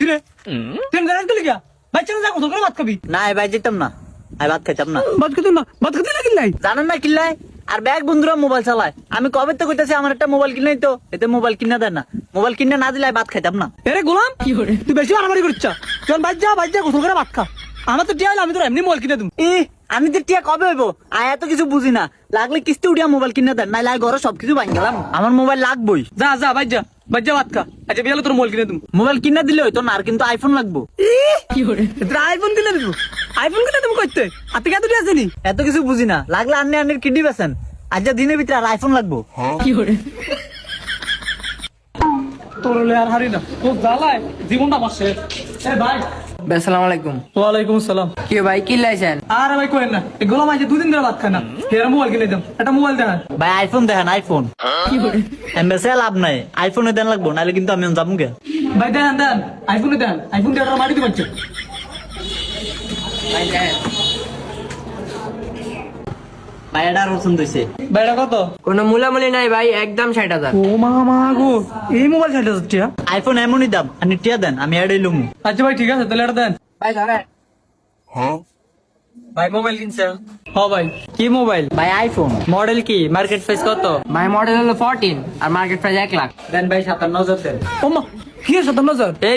কিরে তুই গাড়ি তুলি গিয়া বাচ্চা যা কত করে ভাত খাবি না ভাই যেতাম না, আমি ভাত খাইতাম না। ভাত খেতে না, ভাত খেতে না কিনলাই জানেন না কিনলাই আর ব্যাগ বন্ধুরা মোবাইল চালায়। আমি কবে তো কইতাছি আমার একটা মোবাইল কিনাই, তো এতে মোবাইল কিনা দেয় না। মোবাইল কিনে না দিলে আমি ভাত খাইতাম না। এরে গোলাম তুই বেশি মারামারি করছিস। চল বাজ যা গোসল করে ভাত খা। আমার তো টিয়া হইলে আমি তোর এমনি মোবাইল কিনে দেব। আমি তো টিয়া কবে হইব, আয় এত কিছু বুঝি না। লাগলে কিস্তি উঠিয়া মোবাইল কিনে দেন, নাইলে ঘরে সবকিছু ভাঙ গেলাম। আমার মোবাইল লাগবই। যা বাজ যা ভাত খা। আচ্ছা বিয়ালে তোর মোবাইল কিনে দেব। মোবাইল কিনে দিলে হইতো না, আর কিন্তু আইফোন লাগবো। তোর আইফোন কিনে দেব, আইফোন কিনে দেব করতে আপনি কত টিয়া আছেনি? এত কিছু বুঝি না, লাগলে আন্নের কিডনি বেছেন। আজ দিনের ভিতরে আর আইফোন লাগবো। তোর হলে আর হারি না, তোর জ্বালায় জীবনটা বসে। ভাই আসসালামু আলাইকুম। ওয়ালাইকুম আসসালাম। কি ভাই কি লাইছেন? আরে ভাই কোয়েন না, এই গোলাম আজ দুদিন ধরে ভাত খায় না। হেরা মোবাইল কিনে দেব, একটা মোবাইল দেখান। ভাই আইফোন দেখেন, আইফোন এমবেসে লাভ নাই। আইফোনে দেন লাগবো, নাহলে কিন্তু আমি যাবো গে। ভাই দেন আইফোনে দেন, আইফোন দিয়ে মাটি দিতে পারছে। ভাই এটা আর পছন্দ হয়েছে। ভাই এটা কত? কোনো মূলামূলি নাই ভাই, একদম 60,000। ও মা গো, এই মোবাইল 60,000 টিয়া? আইফোন এমনই দাম, আপনি টিয়া দেন, আমি এটাই লুমু। আচ্ছা ভাই ঠিক আছে, তাহলে এটা দেন। ভাই ধরেন। ভাই মোবাইল কিনছেন? হ্যাঁ ভাই। কি মোবাইল? ভাই আইফোন। মডেল কি? মার্কেট প্রাইস কত? ভাই মডেল হলো 14 আর মার্কেট প্রাইস 1 লাখ। দেন ভাই 57,000 দেন। ও মা কি 57,000? এই